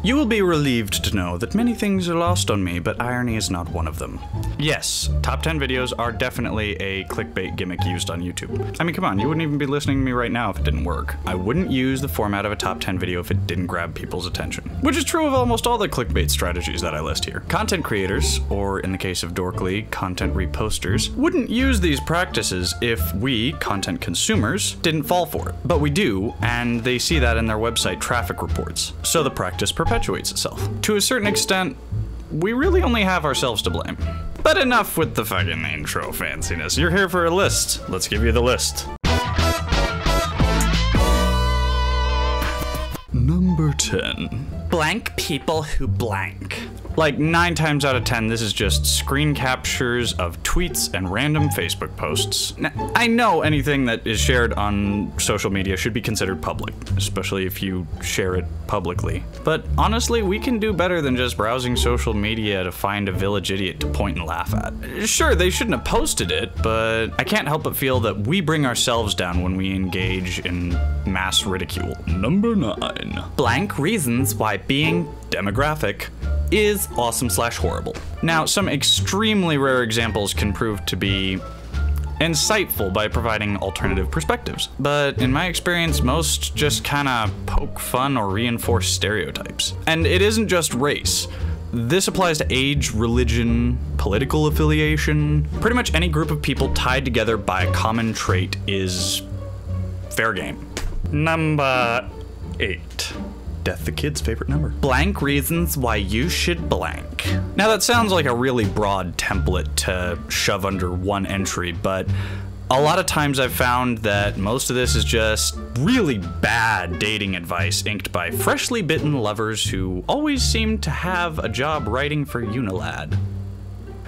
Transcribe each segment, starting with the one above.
You will be relieved to know that many things are lost on me, but irony is not one of them. Yes, top 10 videos are definitely a clickbait gimmick used on YouTube. I mean, come on, you wouldn't even be listening to me right now if it didn't work. I wouldn't use the format of a top 10 video if it didn't grab people's attention. Which is true of almost all the clickbait strategies that I list here. Content creators, or in the case of Dorkly, content reposters, wouldn't use these practices if we, content consumers, didn't fall for it. But we do, and they see that in their website traffic reports. So the practice perpetuates itself. To a certain extent, we really only have ourselves to blame. But enough with the fucking intro fanciness. You're here for a list. Let's give you the list. Number 10. Blank people who blank. Like 9 times out of 10, this is just screen captures of tweets and random Facebook posts. Now, I know anything that is shared on social media should be considered public, especially if you share it publicly. But honestly, we can do better than just browsing social media to find a village idiot to point and laugh at. Sure, they shouldn't have posted it, but I can't help but feel that we bring ourselves down when we engage in mass ridicule. Number 9. Blank reasons why being demographic is awesome/horrible. Now, some extremely rare examples can prove to be insightful by providing alternative perspectives, but in my experience, most just kinda poke fun or reinforce stereotypes. And it isn't just race. This applies to age, religion, political affiliation. Pretty much any group of people tied together by a common trait is fair game. Number 8. Death the kid's favorite number. Blank reasons why you should blank. Now that sounds like a really broad template to shove under one entry, but a lot of times I've found that most of this is just really bad dating advice inked by freshly bitten lovers who always seem to have a job writing for Unilad.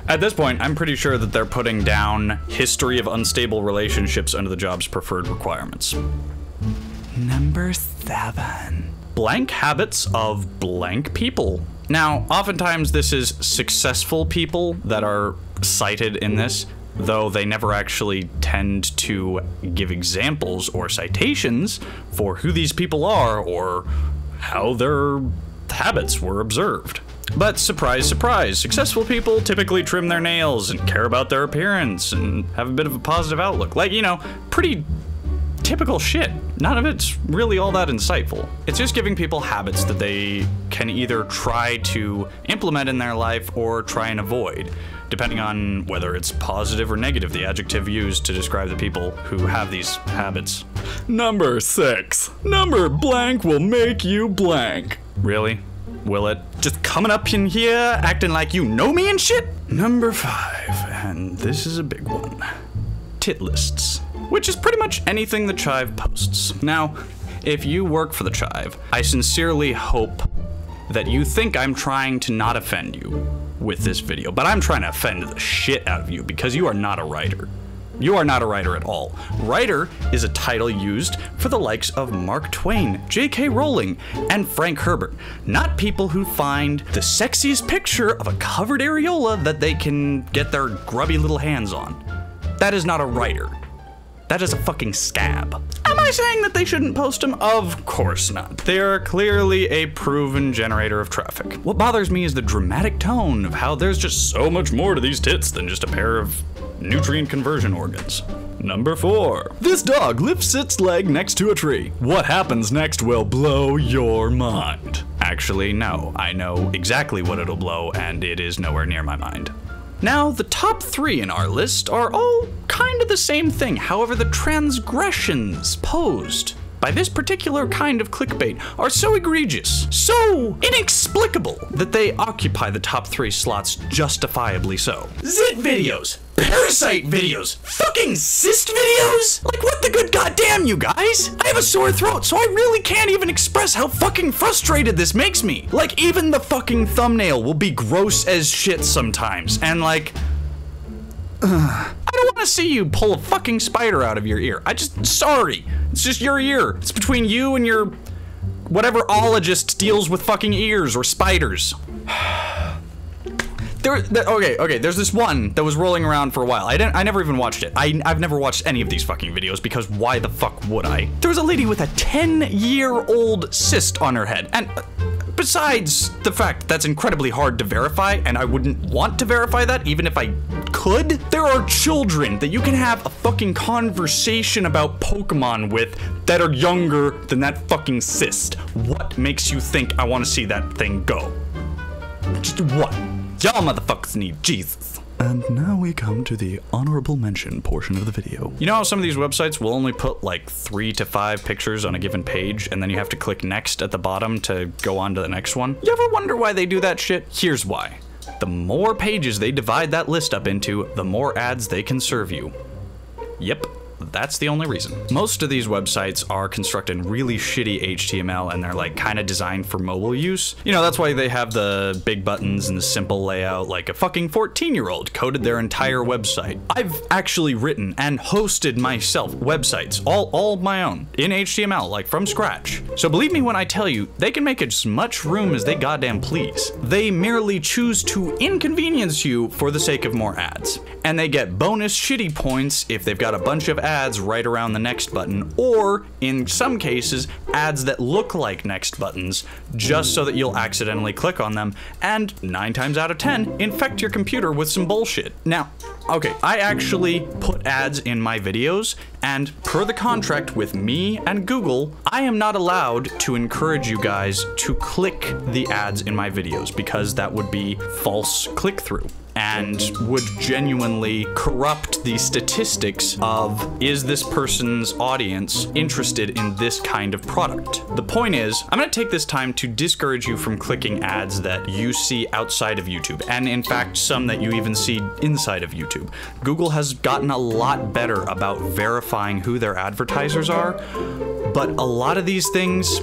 At this point, I'm pretty sure that they're putting down history of unstable relationships under the job's preferred requirements. Number 7. Blank habits of blank people. Now, oftentimes this is successful people that are cited in this, though they never actually tend to give examples or citations for who these people are or how their habits were observed. But surprise, surprise, successful people typically trim their nails and care about their appearance and have a bit of a positive outlook. Like, you know, pretty typical shit. None of it's really all that insightful. It's just giving people habits that they can either try to implement in their life or try and avoid, depending on whether it's positive or negative, the adjective used to describe the people who have these habits. Number 6. Number blank will make you blank. Really? Will it? Just coming up in here acting like you know me and shit? Number 5, and this is a big one. Tit lists. Which is pretty much anything the Chive posts. Now, if you work for the Chive, I sincerely hope that you think I'm trying to not offend you with this video, but I'm trying to offend the shit out of you because you are not a writer. You are not a writer at all. Writer is a title used for the likes of Mark Twain, J.K. Rowling, and Frank Herbert, not people who find the sexiest picture of a covered areola that they can get their grubby little hands on. That is not a writer. That is a fucking scab. Am I saying that they shouldn't post them? Of course not. They are clearly a proven generator of traffic. What bothers me is the dramatic tone of how there's just so much more to these tits than just a pair of nutrient conversion organs. Number 4. This dog lifts its leg next to a tree. What happens next will blow your mind. Actually, no. I know exactly what it'll blow, and it is nowhere near my mind. Now, the top 3 in our list are all kind of the same thing. However, the transgressions posed by this particular kind of clickbait are so egregious, so inexplicable, that they occupy the top 3 slots justifiably so. Zit videos, parasite videos, fucking cyst videos? Like, what the good goddamn, you guys? I have a sore throat, so I really can't even express how fucking frustrated this makes me. Like, even the fucking thumbnail will be gross as shit sometimes, and like, I don't want to see you pull a fucking spider out of your ear. Sorry. It's just your ear. It's between you and your whatever ologist deals with fucking ears or spiders. Okay, there's this one that was rolling around for a while. I never even watched it. I've never watched any of these fucking videos because why the fuck would I? There was a lady with a 10-year-old cyst on her head, and Besides the fact that's incredibly hard to verify, and I wouldn't want to verify that even if I could, there are children that you can have a fucking conversation about Pokemon with that are younger than that fucking cyst. What makes you think I want to see that thing go? Just what? Y'all motherfuckers need Jesus. And now we come to the honorable mention portion of the video. You know how some of these websites will only put like 3 to 5 pictures on a given page, and then you have to click next at the bottom to go on to the next one? You ever wonder why they do that shit? Here's why. The more pages they divide that list up into, the more ads they can serve you. Yep. That's the only reason. Most of these websites are constructed in really shitty HTML, and they're like kind of designed for mobile use. You know, that's why they have the big buttons and the simple layout, like a fucking 14-year-old coded their entire website. I've actually written and hosted myself websites, all my own, in HTML, like from scratch. So believe me when I tell you, they can make as much room as they goddamn please. They merely choose to inconvenience you for the sake of more ads. And they get bonus shitty points if they've got a bunch of ads right around the next button, or in some cases, ads that look like next buttons, just so that you'll accidentally click on them, and 9 times out of 10, infect your computer with some bullshit. Now, okay, I actually put ads in my videos, and per the contract with me and Google, I am not allowed to encourage you guys to click the ads in my videos, because that would be false click-through and would genuinely corrupt the statistics of, is this person's audience interested in this kind of product? The point is, I'm gonna take this time to discourage you from clicking ads that you see outside of YouTube, and in fact, some that you even see inside of YouTube. Google has gotten a lot better about verifying who their advertisers are, but a lot of these things,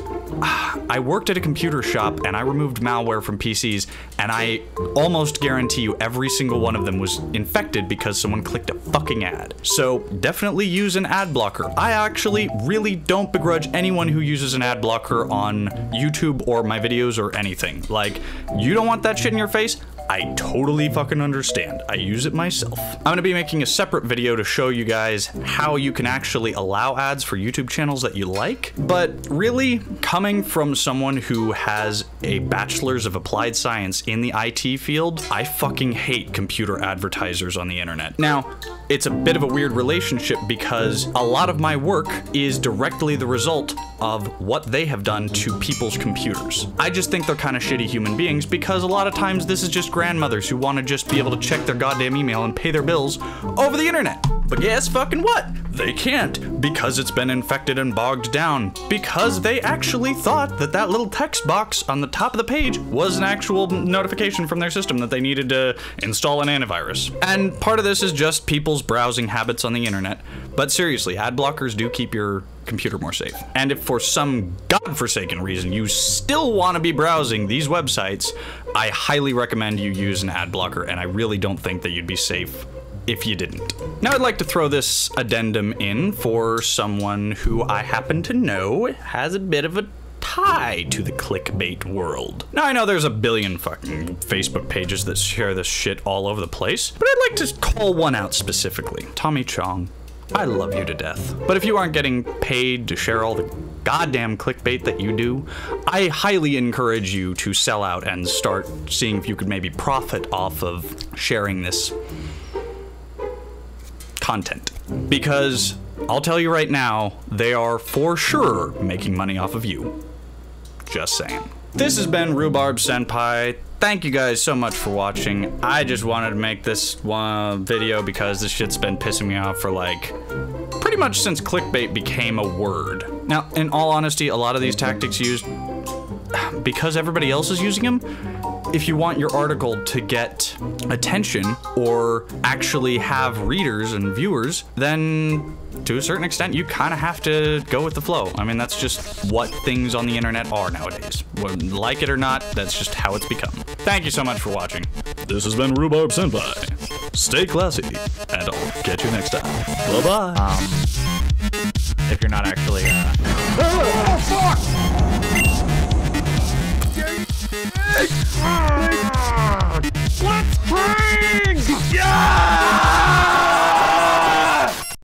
I worked at a computer shop and I removed malware from PCs, and I almost guarantee you every single one of them was infected because someone clicked a fucking ad. So definitely use an ad blocker. I actually really don't begrudge anyone who uses an ad blocker on YouTube or my videos or anything. Like, you don't want that shit in your face? I totally fucking understand. I use it myself. I'm gonna be making a separate video to show you guys how you can actually allow ads for YouTube channels that you like, but really, coming from someone who has a bachelor's of applied science in the IT field, I fucking hate computer advertisers on the internet. Now, it's a bit of a weird relationship because a lot of my work is directly the result of what they have done to people's computers. I just think they're kind of shitty human beings because a lot of times this is just grandmothers who want to just be able to check their goddamn email and pay their bills over the internet. But guess fucking what? They can't, because it's been infected and bogged down, because they actually thought that that little text box on the top of the page was an actual notification from their system that they needed to install an antivirus. And part of this is just people's browsing habits on the internet. But seriously, ad blockers do keep your computer more safe. And if for some godforsaken reason you still want to be browsing these websites, I highly recommend you use an ad blocker, and I really don't think that you'd be safe if you didn't. Now I'd like to throw this addendum in for someone who I happen to know has a bit of a tie to the clickbait world. Now I know there's a billion fucking Facebook pages that share this shit all over the place, but I'd like to call one out specifically. Tommy Chong, I love you to death. But if you aren't getting paid to share all the goddamn clickbait that you do, I highly encourage you to sell out and start seeing if you could maybe profit off of sharing this content. Because I'll tell you right now, they are for sure making money off of you. Just saying. This has been Rhubarb Senpai. Thank you guys so much for watching. I just wanted to make this one video because this shit's been pissing me off for like pretty much since clickbait became a word. Now, in all honesty, a lot of these tactics used because everybody else is using them. If you want your article to get attention or actually have readers and viewers, then to a certain extent, you kind of have to go with the flow. I mean, that's just what things on the internet are nowadays. Like it or not, that's just how it's become. Thank you so much for watching. This has been Rhubarb Senpai. Stay classy, and I'll catch you next time. Bye-bye.